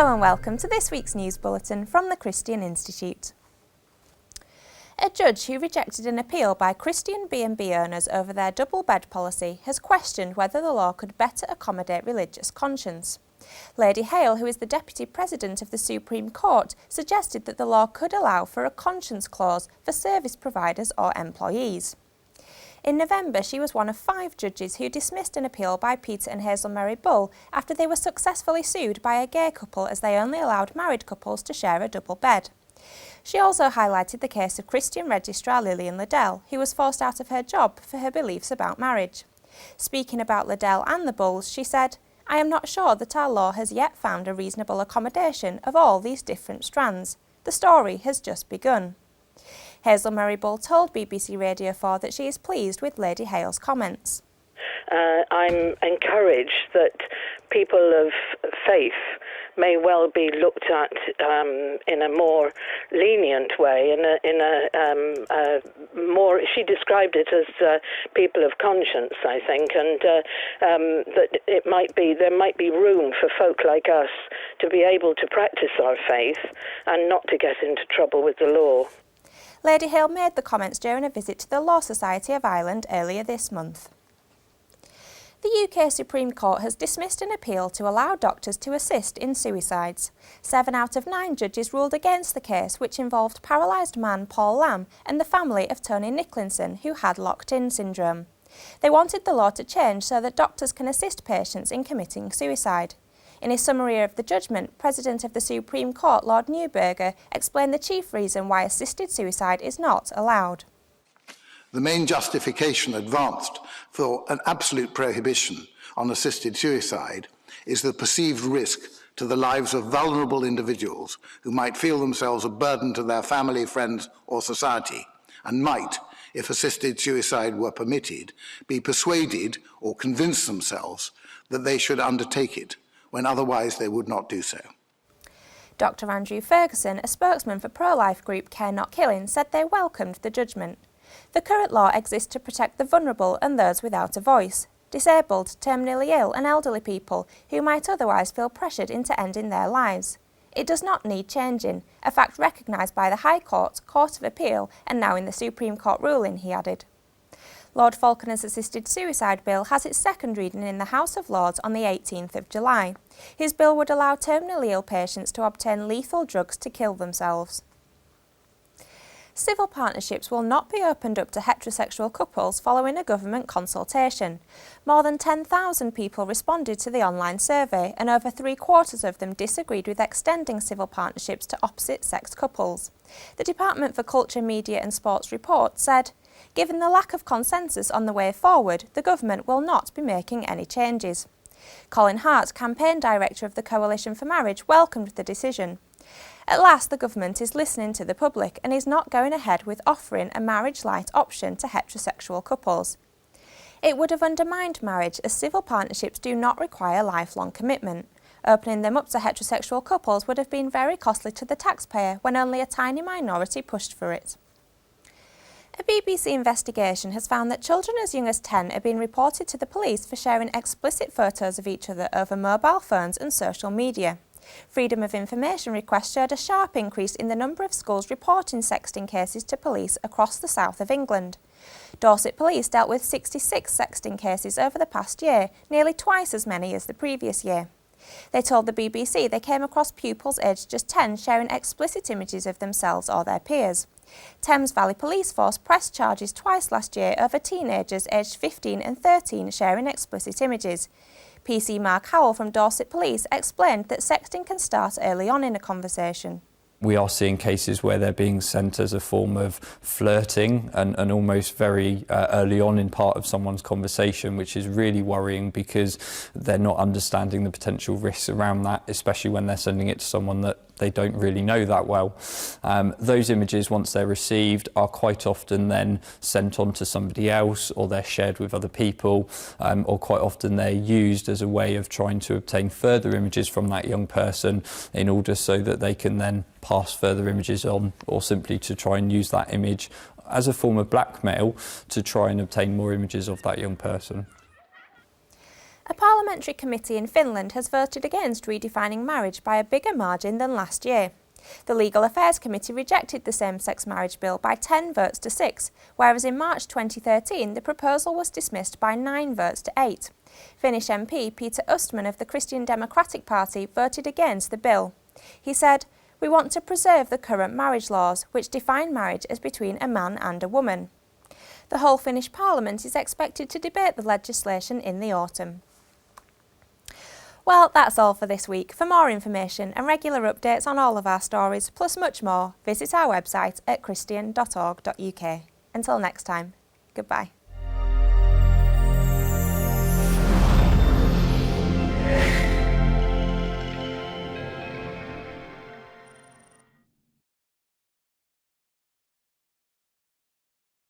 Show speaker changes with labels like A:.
A: Hello and welcome to this week's news bulletin from the Christian Institute. A judge who rejected an appeal by Christian B&B owners over their double bed policy has questioned whether the law could better accommodate religious conscience. Lady Hale, who is the Deputy President of the Supreme Court, suggested that the law could allow for a conscience clause for service providers or employees. In November, she was one of 5 judges who dismissed an appeal by Peter and Hazel Mary Bull after they were successfully sued by a gay couple as they only allowed married couples to share a double bed. She also highlighted the case of Christian Registrar Lillian Liddell, who was forced out of her job for her beliefs about marriage. Speaking about Liddell and the Bulls, she said, "I am not sure that our law has yet found a reasonable accommodation of all these different strands. The story has just begun." Hazel Mary Bull told BBC Radio 4 that she is pleased with Lady Hale's comments.
B: I'm encouraged that people of faith may well be looked at in a more lenient way, in a more. She described it as people of conscience, I think, and that there might be room for folk like us to be able to practice our faith and not to get into trouble with the law.
A: Lady Hale made the comments during a visit to the Law Society of Ireland earlier this month. The UK Supreme Court has dismissed an appeal to allow doctors to assist in suicides. 7 out of 9 judges ruled against the case, which involved paralysed man Paul Lamb and the family of Tony Nicklinson, who had locked-in syndrome. They wanted the law to change so that doctors can assist patients in committing suicide. In his summary of the judgment, President of the Supreme Court, Lord Neuberger, explained the chief reason why assisted suicide is not allowed.
C: The main justification advanced for an absolute prohibition on assisted suicide is the perceived risk to the lives of vulnerable individuals who might feel themselves a burden to their family, friends or society, and might, if assisted suicide were permitted, be persuaded or convince themselves that they should undertake it, when otherwise they would not do so.
A: Dr Andrew Ferguson, a spokesman for pro-life group Care Not Killing, said they welcomed the judgment. The current law exists to protect the vulnerable and those without a voice, disabled, terminally ill and elderly people who might otherwise feel pressured into ending their lives. It does not need changing, a fact recognised by the High Court, Court of Appeal and now in the Supreme Court ruling, he added. Lord Falconer's assisted suicide bill has its second reading in the House of Lords on the 18th of July. His bill would allow terminally ill patients to obtain lethal drugs to kill themselves. Civil partnerships will not be opened up to heterosexual couples following a government consultation. More than 10,000 people responded to the online survey and over 3/4 of them disagreed with extending civil partnerships to opposite-sex couples. The Department for Culture, Media and Sports report said, "Given the lack of consensus on the way forward, the government will not be making any changes." Colin Hart, campaign director of the Coalition for Marriage, welcomed the decision. At last, the government is listening to the public and is not going ahead with offering a marriage-light option to heterosexual couples. It would have undermined marriage as civil partnerships do not require lifelong commitment. Opening them up to heterosexual couples would have been very costly to the taxpayer when only a tiny minority pushed for it. A BBC investigation has found that children as young as 10 are being reported to the police for sharing explicit photos of each other over mobile phones and social media. Freedom of Information requests showed a sharp increase in the number of schools reporting sexting cases to police across the south of England. Dorset Police dealt with 66 sexting cases over the past year, nearly twice as many as the previous year. They told the BBC they came across pupils aged just 10 sharing explicit images of themselves or their peers. Thames Valley Police Force pressed charges twice last year over teenagers aged 15 and 13 sharing explicit images. PC Mark Howell from Dorset Police explained that sexting can start early on in a conversation.
D: We are seeing cases where they're being sent as a form of flirting and almost very early on in part of someone's conversation, which is really worrying because they're not understanding the potential risks around that, especially when they're sending it to someone that they don't really know that well. Those images, once they're received, are quite often then sent on to somebody else, or they're shared with other people, or quite often they're used as a way of trying to obtain further images from that young person in order so that they can then pass further images on, or simply to try and use that image as a form of blackmail to try and obtain more images of that young person.
A: A Parliamentary Parliamentary committee in Finland has voted against redefining marriage by a bigger margin than last year. The Legal Affairs Committee rejected the same-sex marriage bill by 10 votes to 6, whereas in March 2013 the proposal was dismissed by 9 votes to 8. Finnish MP Peter Östman of the Christian Democratic Party voted against the bill. He said, "We want to preserve the current marriage laws, which define marriage as between a man and a woman." The whole Finnish Parliament is expected to debate the legislation in the autumn. Well, that's all for this week. For more information and regular updates on all of our stories, plus much more, visit our website at christian.org.uk. Until next time, goodbye.